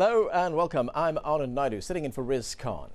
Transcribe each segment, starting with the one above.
Hello and welcome. I'm Anand Naidu, sitting in for Riz Khan.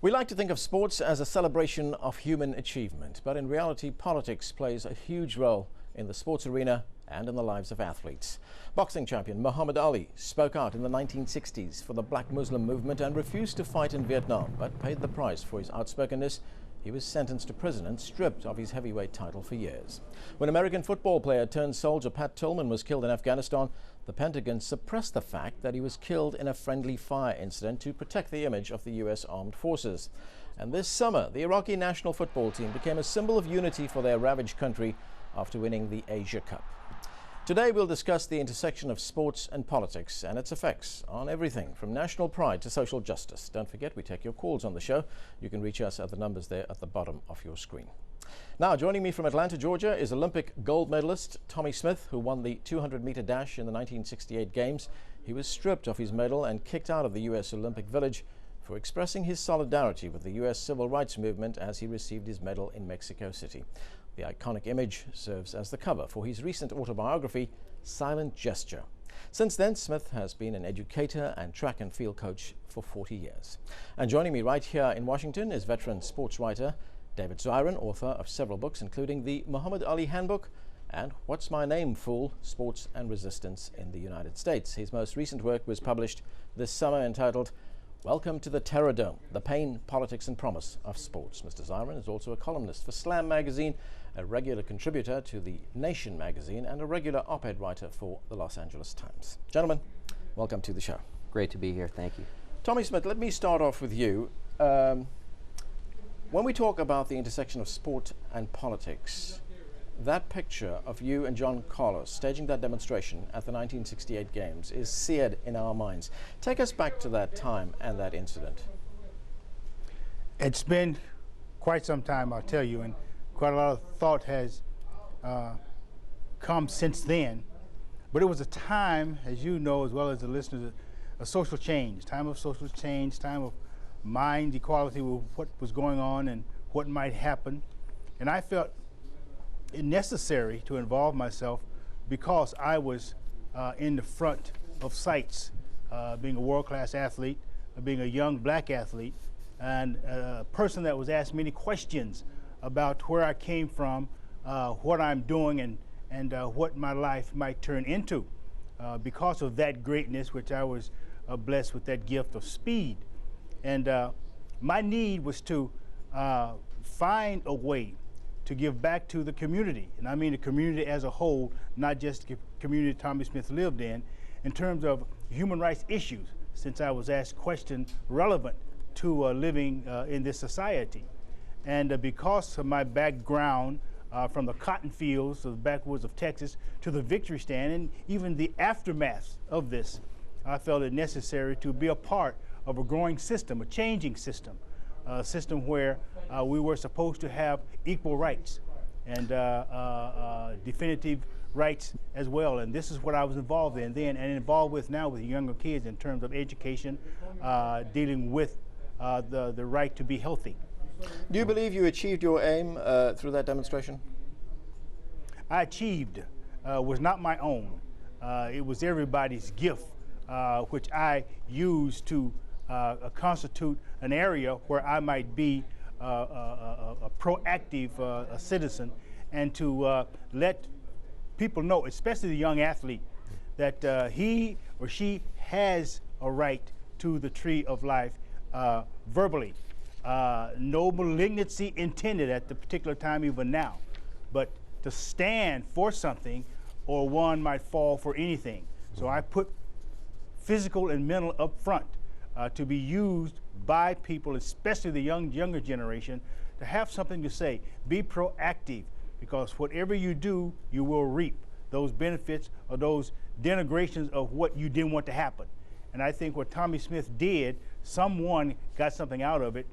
We like to think of sports as a celebration of human achievement, but in reality, politics plays a huge role in the sports arena and in the lives of athletes. Boxing champion Muhammad Ali spoke out in the 1960s for the Black Muslim movement and refused to fight in Vietnam, but paid the price for his outspokenness. He was sentenced to prison and stripped of his heavyweight title for years. When American football player turned soldier Pat Tillman was killed in Afghanistan, the Pentagon suppressed the fact that he was killed in a friendly fire incident to protect the image of the U.S. Armed Forces. And this summer, the Iraqi national football team became a symbol of unity for their ravaged country after winning the Asia Cup. Today we'll discuss the intersection of sports and politics and its effects on everything from national pride to social justice. Don't forget, we take your calls on the show. You can reach us at the numbers there at the bottom of your screen. Now, joining me from Atlanta, Georgia is Olympic gold medalist Tommie Smith, who won the 200-meter dash in the 1968 Games. He was stripped of his medal and kicked out of the U.S. Olympic Village for expressing his solidarity with the U.S. civil rights movement as he received his medal in Mexico City. The iconic image serves as the cover for his recent autobiography, Silent Gesture. Since then, Smith has been an educator and track and field coach for 40 years. And joining me right here in Washington is veteran sports writer David Zirin, author of several books, including the Muhammad Ali Handbook and What's My Name, Fool? Sports and Resistance in the United States. His most recent work was published this summer entitled Welcome to the Terror Dome, The Pain, Politics and Promise of Sports. Mr. Zirin is also a columnist for Slam magazine, a regular contributor to The Nation magazine, and a regular op-ed writer for the Los Angeles Times. Gentlemen, welcome to the show. Great to be here. Thank you. Tommie Smith, let me start off with you. When we talk about the intersection of sport and politics, that picture of you and John Carlos staging that demonstration at the 1968 Games is seared in our minds. Take us back to that time and that incident. It's been quite some time, I'll tell you, and quite a lot of thought has come since then. But it was a time, as you know, as well as the listeners, a social change, time of social change, time of mind equality with what was going on and what might happen. And I felt it necessary to involve myself because I was in the front of sights, being a world-class athlete, being a young black athlete, and a person that was asked many questions about where I came from, what I'm doing, and what my life might turn into because of that greatness, which I was blessed with that gift of speed. And my need was to find a way to give back to the community, and I mean the community as a whole, not just the community Tommie Smith lived in terms of human rights issues, since I was asked questions relevant to living in this society. And because of my background from the cotton fields of the backwoods of Texas to the victory stand and even the aftermath of this, I felt it necessary to be a part of a growing system, a changing system, a system where we were supposed to have equal rights and definitive rights as well. And this is what I was involved in then and involved with now with younger kids in terms of education, dealing with the right to be healthy. Do you believe you achieved your aim through that demonstration? I achieved was not my own. It was everybody's gift, which I used to constitute an area where I might be a proactive citizen and to let people know, especially the young athlete, that he or she has a right to the tree of life verbally. No malignancy intended at the particular time, even now, but to stand for something or one might fall for anything. So I put physical and mental up front to be used by people, especially the younger generation, to have something to say. Be proactive, because whatever you do, you will reap those benefits or those denigrations of what you didn't want to happen. And I think what Tommie Smith did, someone got something out of it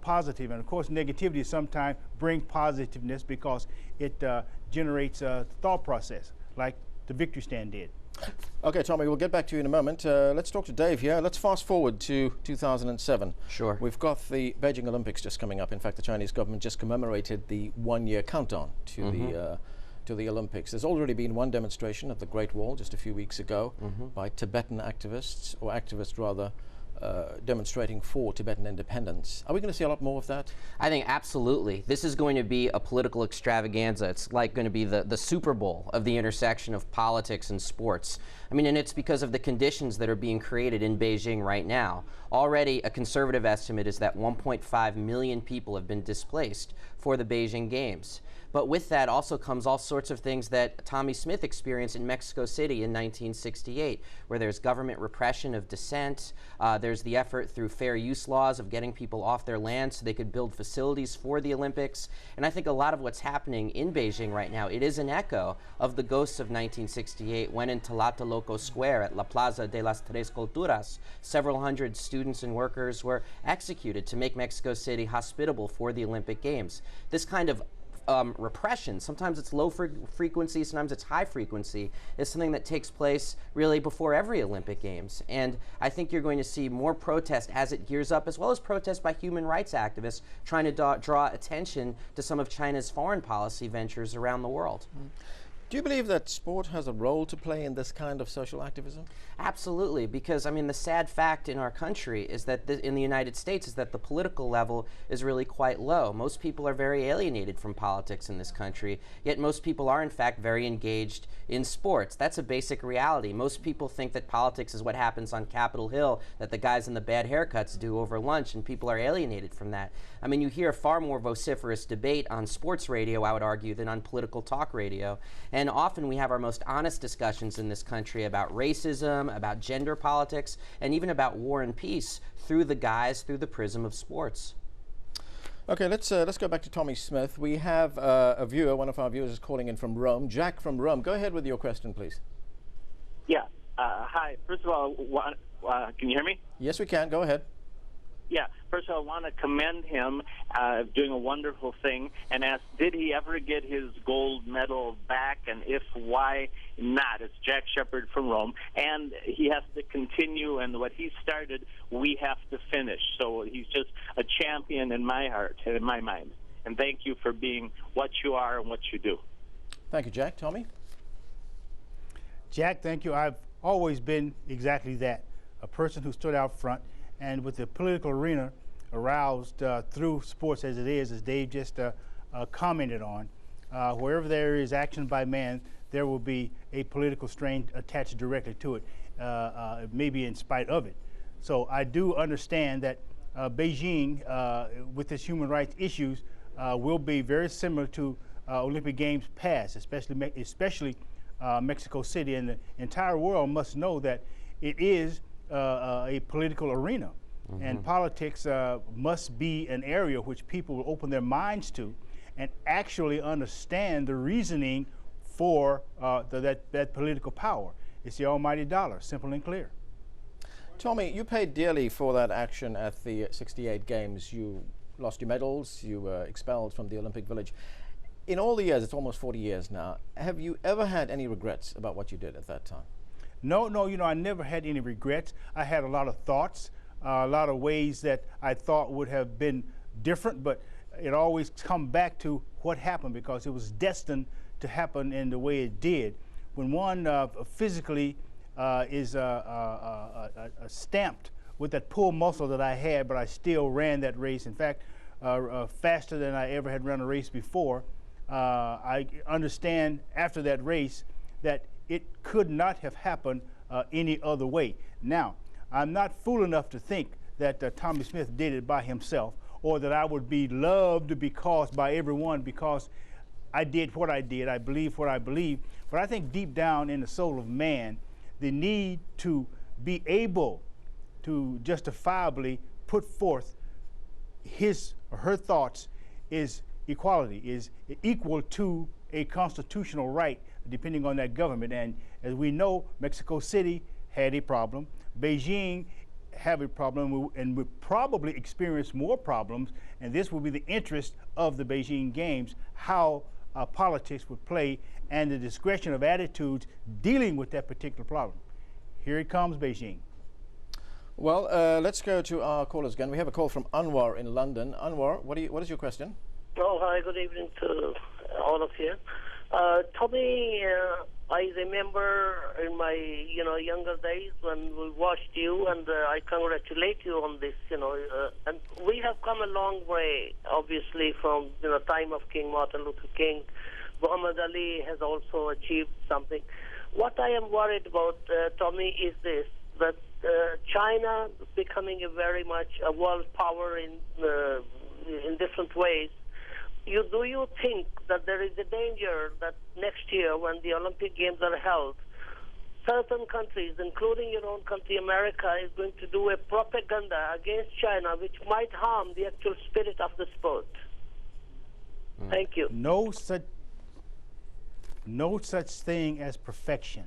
positive. And of course, negativity sometimes brings positiveness because it generates a thought process, like the victory stand did. Okay, Tommie, we'll get back to you in a moment. Let's talk to Dave here. Let's fast forward to 2007. Sure. We've got the Beijing Olympics just coming up. In fact, the Chinese government just commemorated the one-year countdown to the to the Olympics. There's already been one demonstration at the Great Wall just a few weeks ago by Tibetan activists, or activists rather, demonstrating for Tibetan independence. Are we going to see a lot more of that? I think absolutely. This is going to be a political extravaganza. It's like going to be the Super Bowl of the intersection of politics and sports. I mean, and it's because of the conditions that are being created in Beijing right now. Already, a conservative estimate is that 1.5 million people have been displaced for the Beijing Games. But with that also comes all sorts of things that Tommie Smith experienced in Mexico City in 1968, where there's government repression of dissent, there's the effort through fair use laws of getting people off their land so they could build facilities for the Olympics. And I think a lot of what's happening in Beijing right now, it is an echo of the ghosts of 1968, when in Tlatelolco Square at La Plaza de las Tres Culturas, several hundred students and workers were executed to make Mexico City hospitable for the Olympic Games. This kind of repression, sometimes it's low frequency, sometimes it's high frequency, is something that takes place really before every Olympic Games. And I think you're going to see more protest as it gears up, as well as protest by human rights activists trying to draw attention to some of China's foreign policy ventures around the world. Do you believe that sport has a role to play in this kind of social activism? Absolutely, because I mean the sad fact in our country is that in the United States is that the political level is really quite low. Most people are very alienated from politics in this country, yet most people are in fact very engaged in sports. That's a basic reality. Most people think that politics is what happens on Capitol Hill, that the guys in the bad haircuts do over lunch, and people are alienated from that. I mean, you hear far more vociferous debate on sports radio, I would argue, than on political talk radio. And often we have our most honest discussions in this country about racism, about gender politics, and even about war and peace through the prism of sports. Okay, let's go back to Tommie Smith. We have a viewer, one of our viewers is calling in from Rome. Jack from Rome, go ahead with your question, please. Yeah. Hi. First of all, can you hear me? Yes, we can. Go ahead. Yeah. First of all, I want to commend him doing a wonderful thing and ask, did he ever get his gold medal back? And if, why not? It's Jack Shepard from Rome. And he has to continue, and what he started, we have to finish. So he's just a champion in my heart and in my mind. And thank you for being what you are and what you do. Thank you, Jack. Tommie? Jack, thank you. I've always been exactly that, a person who stood out front. And with the political arena aroused through sports as it is, as Dave just commented on, wherever there is action by man, there will be a political strain attached directly to it, maybe in spite of it. So I do understand that Beijing, with its human rights issues, will be very similar to Olympic Games past, especially Mexico City. And the entire world must know that it is a political arena. And politics must be an area which people will open their minds to and actually understand the reasoning for that political power. It's the almighty dollar, simple and clear. Tommie, you paid dearly for that action at the 68 Games. You lost your medals, you were expelled from the Olympic Village. In all the years, it's almost 40 years now, have you ever had any regrets about what you did at that time? No, I never had any regrets. I had a lot of thoughts, a lot of ways that I thought would have been different, but it always come back to what happened, because it was destined to happen in the way it did. When one physically is stamped with that pull muscle that I had, but I still ran that race. In fact, faster than I ever had run a race before. I understand after that race that it could not have happened any other way. Now, I'm not fool enough to think that Tommie Smith did it by himself, or that I would be loved by everyone because I did what I did, I believe what I believe. But I think deep down in the soul of man, the need to be able to justifiably put forth his or her thoughts is equality, is equal to a constitutional right, depending on that government. And as we know, Mexico City had a problem. Beijing have a problem, and will probably experience more problems. And this will be the interest of the Beijing Games, how politics would play and the discretion of attitudes dealing with that particular problem. Here it comes, Beijing. Well, let's go to our callers again. We have a call from Anwar in London. Anwar, what is your question? Oh, hi, good evening to all of you. Tommy, I remember in my younger days when we watched you, and I congratulate you on this. And we have come a long way, obviously, from time of King Martin Luther King. Muhammad Ali has also achieved something. What I am worried about, Tommy, is this: that China becoming a very much a world power in different ways. Do you think that there is a danger that next year, when the Olympic Games are held, certain countries, including your own country, America, is going to do a propaganda against China, which might harm the actual spirit of the sport? Thank you. No such thing as perfection.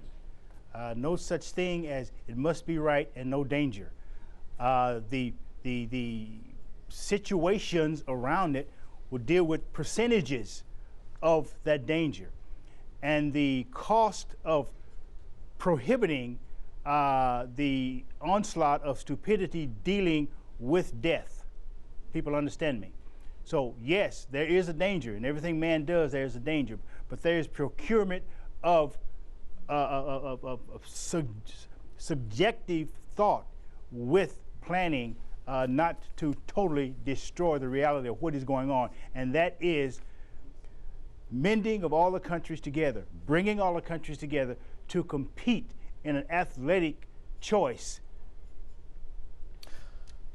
No such thing as it must be right and no danger. The situations around it will deal with percentages of that danger, and the cost of prohibiting the onslaught of stupidity dealing with death. People understand me. So yes, there is a danger, and everything man does, there is a danger, but there is procurement of subjective thought with planning, not to totally destroy the reality of what is going on, and that is mending of all the countries together, bringing all the countries together to compete in an athletic choice.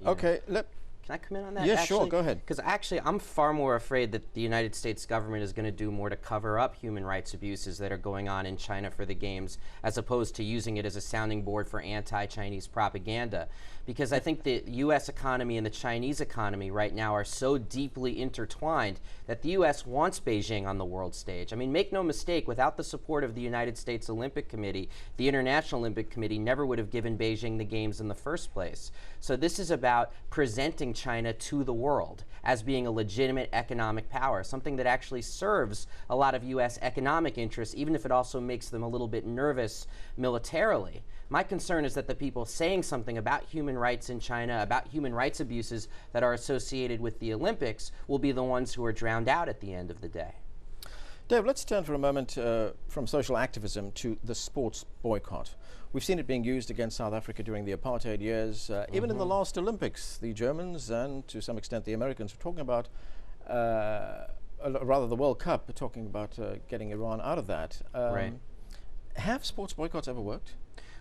Okay, Can I come in on that? Yeah, sure, go ahead. Because actually, I'm far more afraid that the United States government is going to do more to cover up human rights abuses that are going on in China for the Games, as opposed to using it as a sounding board for anti-Chinese propaganda. Because I think the U.S. economy and the Chinese economy right now are so deeply intertwined that the U.S. wants Beijing on the world stage. I mean, make no mistake, without the support of the United States Olympic Committee, the International Olympic Committee never would have given Beijing the Games in the first place. So this is about presenting China to the world as being a legitimate economic power, something that actually serves a lot of U.S. economic interests, even if it also makes them a little bit nervous militarily. My concern is that the people saying something about human rights in China, about human rights abuses that are associated with the Olympics, will be the ones who are drowned out at the end of the day. Dave, let's turn for a moment from social activism to the sports boycott. We've seen it being used against South Africa during the apartheid years. Even in the last Olympics, the Germans and to some extent the Americans were talking about, rather the World Cup, talking about getting Iran out of that. Right. Have sports boycotts ever worked?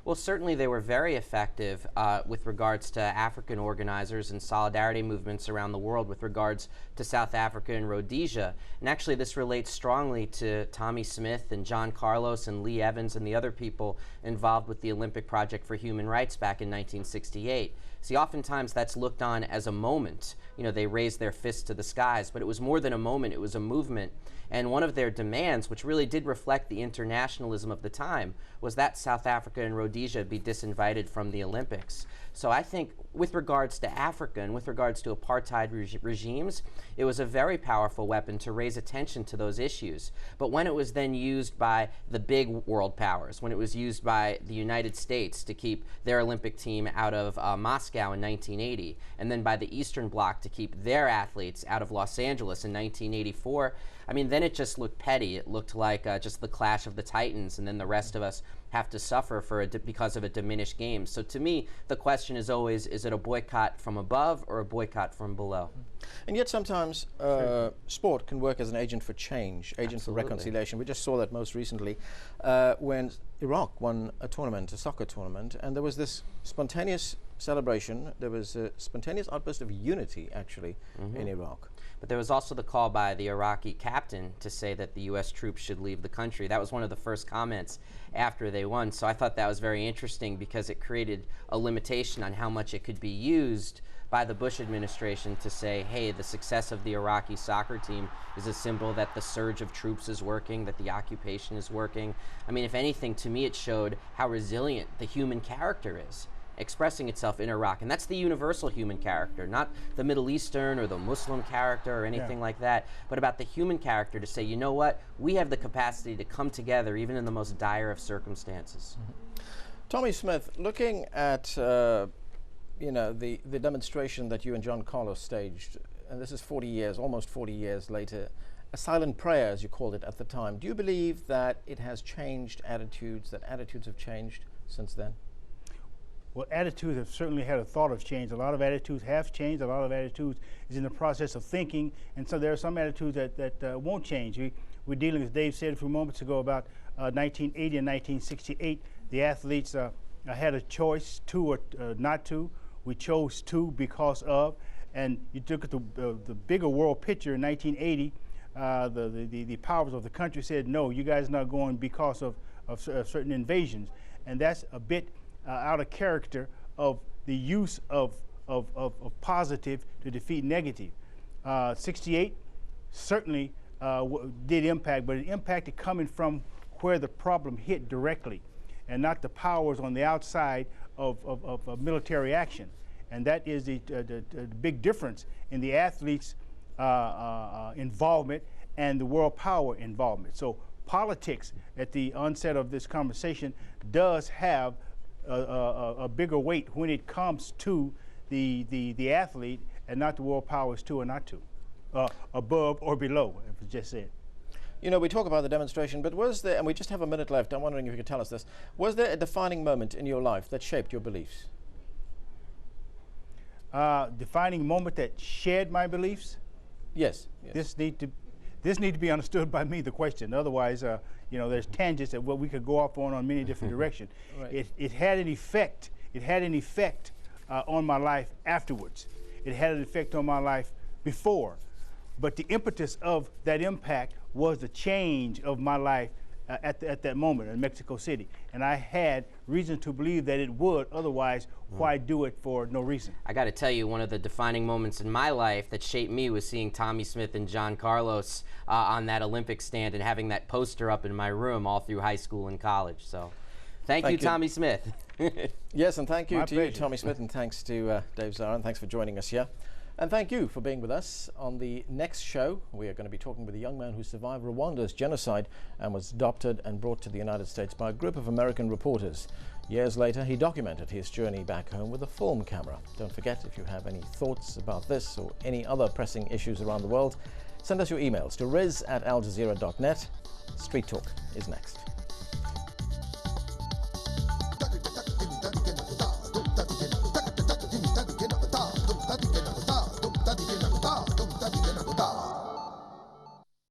Well, certainly they were very effective with regards to African organizers and solidarity movements around the world with regards to South Africa and Rhodesia. And actually this relates strongly to Tommie Smith and John Carlos and Lee Evans and the other people involved with the Olympic Project for Human Rights back in 1968. See, oftentimes that's looked on as a moment. You know, they raised their fists to the skies, but it was more than a moment, it was a movement. And one of their demands, which really did reflect the internationalism of the time, was that South Africa and Rhodesia be disinvited from the Olympics. So I think with regards to Africa and with regards to apartheid regimes, it was a very powerful weapon to raise attention to those issues. But when it was then used by the big world powers, when it was used by the United States to keep their Olympic team out of Moscow in 1980, and then by the Eastern Bloc to keep their athletes out of Los Angeles in 1984, I mean, then it just looked petty. It looked like just the clash of the titans, and then the rest of us have to suffer for because of a diminished game. So to me, the question is always, is it a boycott from above or a boycott from below? And yet sometimes sport can work as an agent for change, agent for reconciliation. We just saw that most recently when Iraq won a tournament, a soccer tournament, and there was this spontaneous celebration. There was a spontaneous outburst of unity, actually, in Iraq. But there was also the call by the Iraqi captain to say that the U.S. troops should leave the country. That was one of the first comments after they won. So I thought that was very interesting because it created a limitation on how much it could be used by the Bush administration to say, hey, the success of the Iraqi soccer team is a symbol that the surge of troops is working, that the occupation is working. I mean, if anything, to me it showed how resilient the human character is, expressing itself in Iraq. And that's the universal human character, not the Middle Eastern or the Muslim character or anything like that, but about the human character to say, you know what, we have the capacity to come together even in the most dire of circumstances. Tommie Smith, looking at you know, the demonstration that you and John Carlos staged, and this is 40 years, almost 40 years later, a silent prayer, as you called it at the time. Do you believe that it has changed attitudes, that attitudes have changed since then? Well, attitudes have certainly had a thought of change. A lot of attitudes have changed. A lot of attitudes is in the process of thinking, and so there are some attitudes that won't change. We're dealing, as Dave said a few moments ago, about 1980 and 1968. The athletes had a choice to or not to. We chose to because of, and you look at the bigger world picture in 1980. The powers of the country said, no, you guys are not going because of certain invasions, and that's a bit out of character of the use of positive to defeat negative. 68 certainly did impact, but it impacted coming from where the problem hit directly, and not the powers on the outside of military action. And that is the big difference in the athletes' involvement and the world power involvement. So politics, at the onset of this conversation, does have a bigger weight when it comes to the athlete, and not the world powers to or not to, above or below, if it's just said. You know, we talk about the demonstration, but was there, and we just have a minute left, I'm wondering if you could tell us this, was there a defining moment in your life that shaped your beliefs? Defining moment that shared my beliefs? Yes. This need to be understood by me, the question. Otherwise, you know, there's tangents that we could go off on many different directions. Right. It had an effect. It had an effect on my life afterwards. It had an effect on my life before. But the impetus of that impact was the change of my life at that moment in Mexico City. And I had reason to believe that it would, otherwise, why do it for no reason? I got to tell you, one of the defining moments in my life that shaped me was seeing Tommie Smith and John Carlos on that Olympic stand and having that poster up in my room all through high school and college. So thank you, Tommie Smith. Yes, and thank you to you, pleasure. Tommie Smith, and thanks to Dave Zara, and thanks for joining us here. And thank you for being with us. On the next show, we are going to be talking with a young man who survived Rwanda's genocide and was adopted and brought to the United States by a group of American reporters. Years later, he documented his journey back home with a film camera. Don't forget, if you have any thoughts about this or any other pressing issues around the world, send us your emails to riz@aljazeera.net. Street Talk is next.